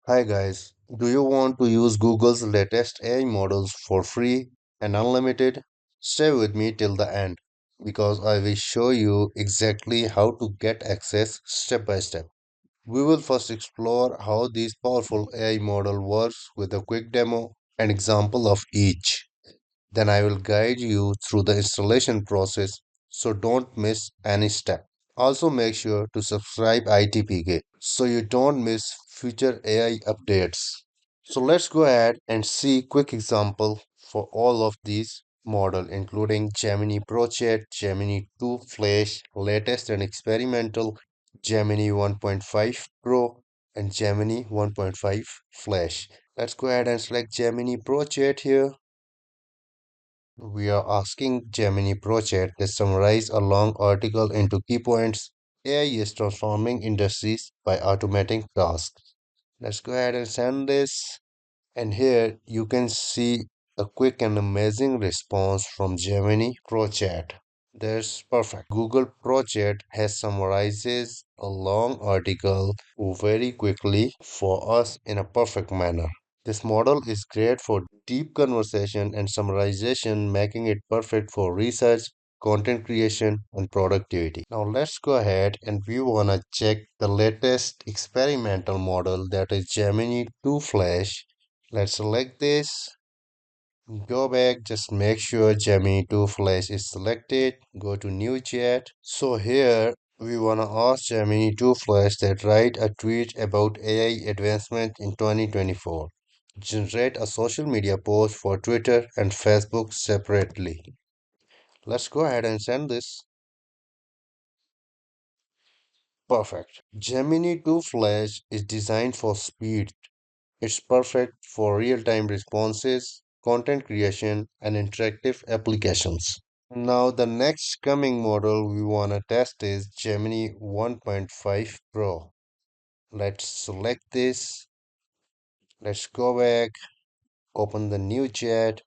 Hi guys, do you want to use Google's latest AI models for free and unlimited? Stay with me till the end because I will show you exactly how to get access step by step. We will first explore how this powerful AI model works with a quick demo and example of each. Then I will guide you through the installation process so don't miss any step. Also make sure to subscribe ITPK so you don't miss future AI updates. So let's go ahead and see quick example for all of these model including Gemini Pro Chat, Gemini 2 Flash, latest and experimental, Gemini 1.5 Pro and Gemini 1.5 Flash. Let's go ahead and select Gemini Pro Chat here. We are asking Gemini Pro Chat to summarize a long article into key points. AI is transforming industries by automating tasks. Let's go ahead and send this. And here you can see a quick and amazing response from Gemini Pro Chat. That's perfect. Google Pro Chat has summarizes a long article very quickly for us in a perfect manner. This model is great for deep conversation and summarization, making it perfect for research, content creation, and productivity. Now let's go ahead and we wanna check the latest experimental model that is Gemini 2 Flash. Let's select this. Go back, just make sure Gemini 2 Flash is selected. Go to New Chat. So here we wanna ask Gemini 2 Flash that write a tweet about AI advancement in 2024. Generate a social media post for Twitter and Facebook separately. Let's go ahead and send this. Perfect. Gemini 2 Flash is designed for speed. It's perfect for real-time responses, content creation, and interactive applications. Now, the next coming model we want to test is Gemini 1.5 Pro. Let's select this. Let's go back, open the new chat,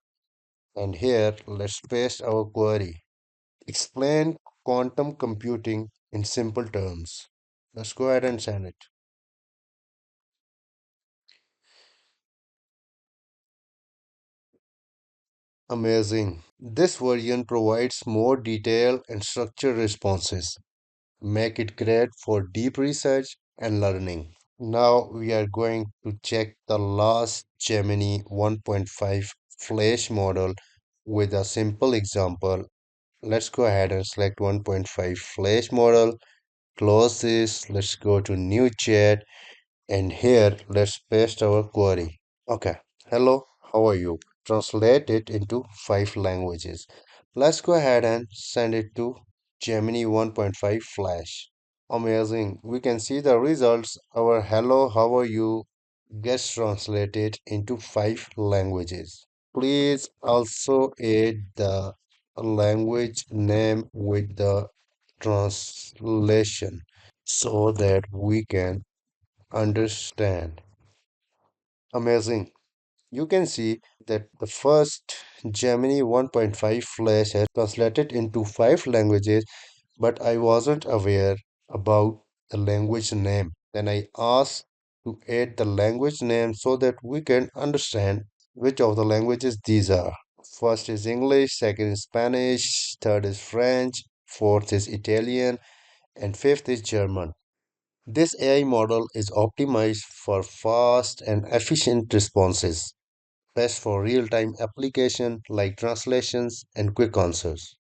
and here let's paste our query. Explain quantum computing in simple terms. Let's go ahead and send it. Amazing. This version provides more detailed and structured responses. Make it great for deep research and learning. Now we are going to check the last Gemini 1.5 Flash model with a simple example. Let's go ahead and select 1.5 Flash model. Close this. Let's go to new chat and here let's paste our query. Okay. Hello, how are you? Translate it into five languages. Let's go ahead and send it to Gemini 1.5 Flash. Amazing. We can see the results. Our hello, how are you gets translated into five languages. Please also add the language name with the translation so that we can understand. Amazing. You can see that the first Gemini 1.5 Flash has translated into five languages, but I wasn't aware about the language name. Then I asked to add the language name so that we can understand which of the languages these are. First is English, second is Spanish, third is French, fourth is Italian, and fifth is German. This AI model is optimized for fast and efficient responses, best for real-time application like translations and quick answers.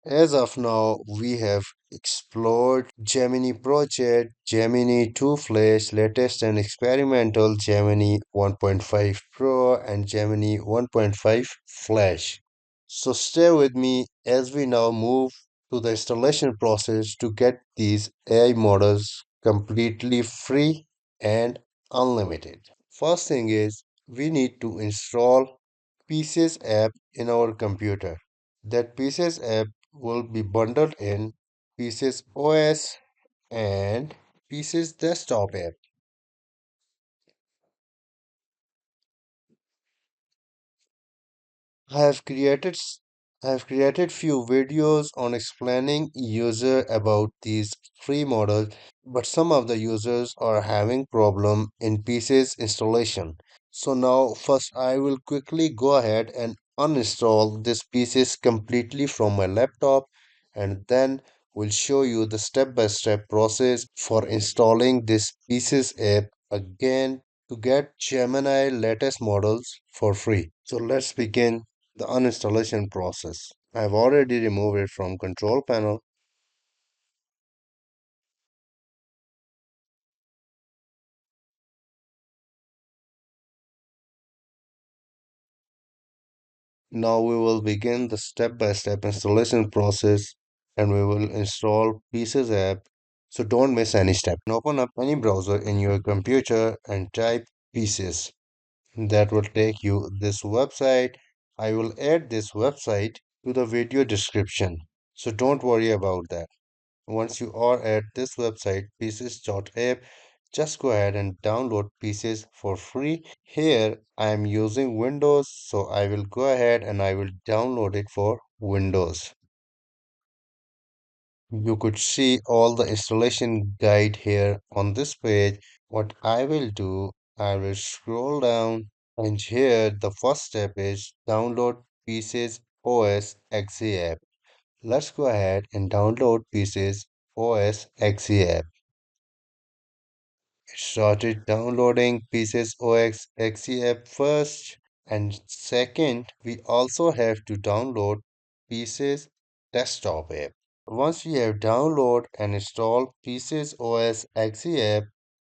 As of now, we have explored Gemini Pro Chat, Gemini 2 Flash, latest and experimental Gemini 1.5 Pro, and Gemini 1.5 Flash. So stay with me as we now move to the installation process to get these AI models completely free and unlimited. First thing is we need to install Pieces app in our computer. That Pieces app will be bundled in Pieces OS and Pieces desktop app. I have created I've created few videos on explaining user about these free models, but some of the users are having problem in PC's installation. So now first I will quickly go ahead and uninstall this pieces completely from my laptop, and then we'll show you the step-by-step process for installing this pieces app again to get Gemini latest models for free. So let's begin the uninstallation process. I've already removed it from control panel. Now we will begin the step-by-step installation process and we will install Pieces app. So don't miss any step. And open up any browser in your computer and type Pieces. That will take you this website. I will add this website to the video description. So don't worry about that. Once you are at this website, pieces.app, just go ahead and download Pieces for free. Here I am using Windows, so I will go ahead and I will download it for Windows. You could see all the installation guide here on this page. What I will do, I will scroll down and here the first step is download Pieces OS exe app. Let's go ahead and download Pieces OS exe app. It started downloading Pieces OS exe app first, and second, we also have to download Pieces desktop app. Once we have download and install Pieces OS exe app,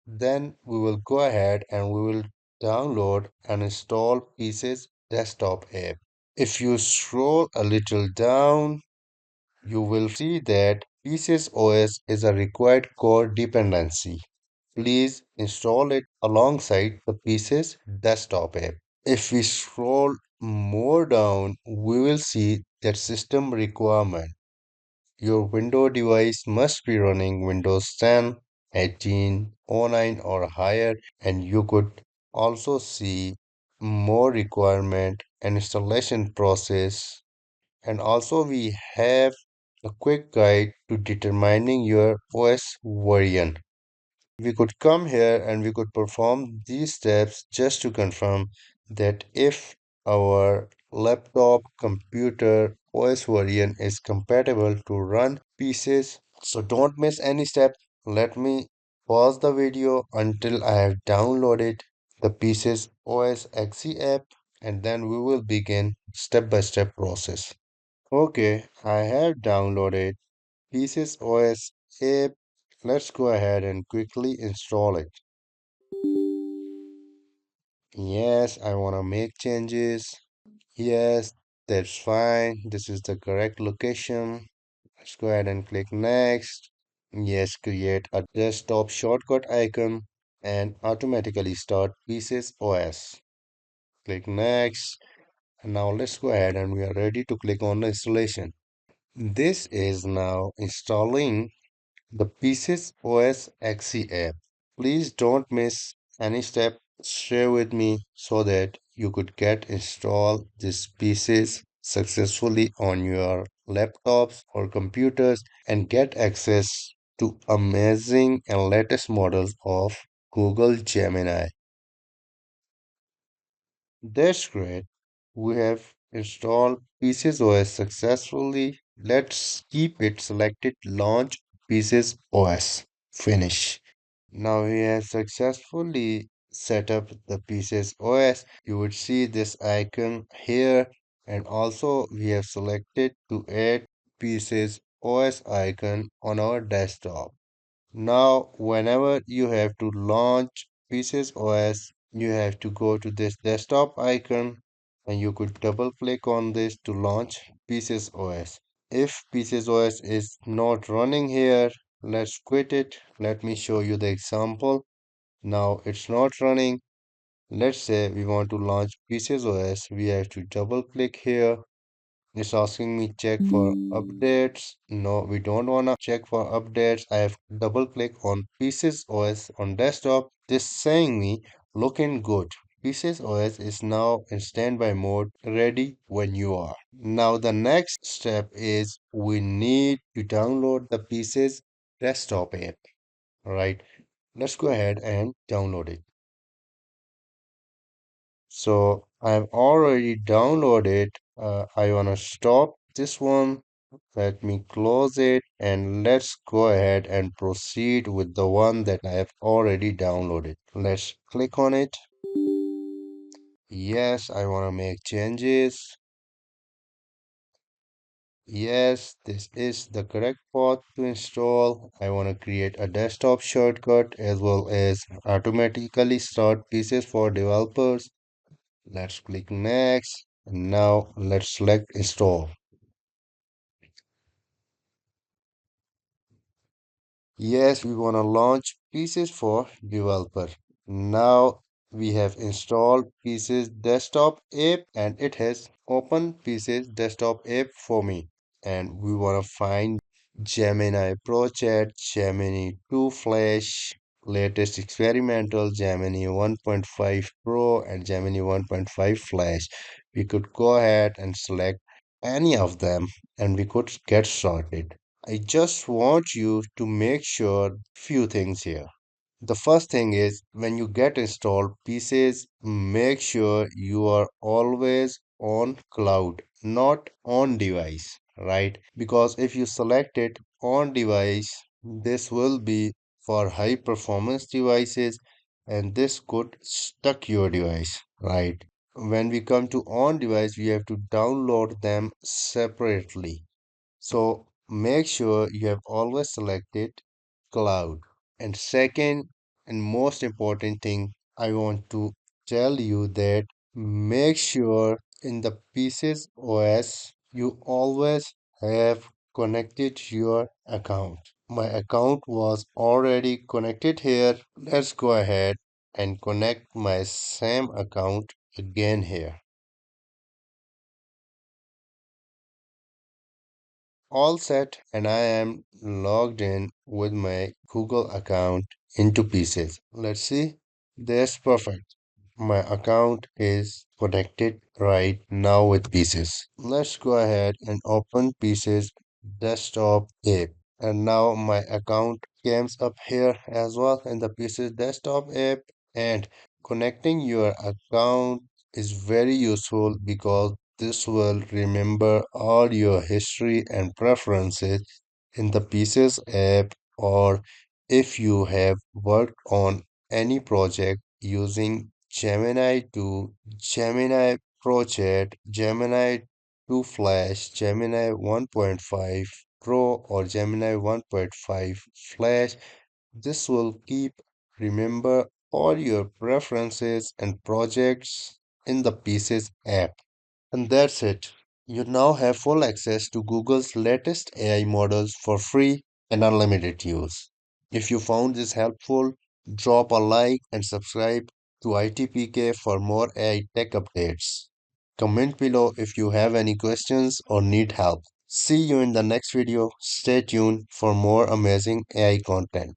then we will go ahead and we will download and install Pieces desktop app. If you scroll a little down, you will see that Pieces OS is a required core dependency. Please install it alongside the Pieces desktop app. If we scroll more down, we will see that system requirement. Your Windows device must be running Windows 10, 18, 09 or higher, and you could also see more requirement and installation process. And also we have a quick guide to determining your OS version. We could come here and we could perform these steps just to confirm that if our laptop, computer, OS version is compatible to run pieces. So don't miss any step. Let me pause the video until I have downloaded the pieces OS exe app and then we will begin step-by-step process. Okay, I have downloaded Pieces OS app. Let's go ahead and quickly install it. Yes, I want to make changes. Yes, that's fine. This is the correct location. Let's go ahead and click next. Yes, create a desktop shortcut icon and automatically start Pieces OS. Click next. And now let's go ahead and we are ready to click on the installation. This is now installing the Pieces OS exe app. Please don't miss any step. Share with me so that you could get install these pieces successfully on your laptops or computers and get access to amazing and latest models of Google Gemini. That's great. We have installed Pieces OS successfully. Let's keep it selected launch Pieces OS. Finish. Now we have successfully set up the Pieces OS. You would see this icon here and also we have selected to add Pieces OS icon on our desktop. Now, whenever you have to launch Pieces OS, you have to go to this desktop icon and you could double click on this to launch Pieces OS. If Pieces OS is not running here, let's quit it. Let me show you the example. Now it's not running. Let's say we want to launch Pieces OS. We have to double click here. It's asking me check for updates. No, we don't want to check for updates. I have double click on Pieces OS on desktop. This saying me looking good. Pieces OS is now in standby mode, ready when you are. Now, the next step is we need to download the Pieces desktop app, right? Let's go ahead and download it. So, I've already downloaded. I want to stop this one. Let me close it and let's go ahead and proceed with the one that I have already downloaded. Let's click on it. Yes, I want to make changes. Yes, this is the correct path to install. I want to create a desktop shortcut as well as automatically start pieces for developers. Let's click next. And now let's select install. Yes, we want to launch Pieces for Developer. Now we have installed Pieces Desktop app and it has opened Pieces Desktop app for me. And we want to find Gemini Pro Chat, Gemini 2 Flash, latest experimental Gemini 1.5 Pro and Gemini 1.5 Flash. We could go ahead and select any of them and we could get started. I just want you to make sure few things here. The first thing is when you get installed pieces, make sure you are always on cloud, not on device, right? Because if you select it on device, this will be for high performance devices and this could stuck your device, right? When we come to on device, we have to download them separately, so make sure you have always selected cloud. And second and most important thing, I want to tell you that make sure in the Pieces OS you always have connected your account. My account was already connected here. Let's go ahead and connect my same account again here. All set, and I am logged in with my Google account into Pieces. Let's see. That's perfect. My account is connected right now with Pieces. Let's go ahead and open Pieces desktop app. And now my account comes up here as well in the Pieces desktop app. And connecting your account is very useful because this will remember all your history and preferences in the Pieces app, or if you have worked on any project using Gemini 2, Gemini Pro Chat, Gemini 2 Flash, Gemini 1.5 Pro, or Gemini 1.5 Flash. This will keep remember all your preferences and projects in the Pieces app. And that's it. You now have full access to Google's latest AI models for free and unlimited use. If you found this helpful, drop a like and subscribe to ITPK for more AI tech updates. Comment below if you have any questions or need help. See you in the next video. Stay tuned for more amazing AI content.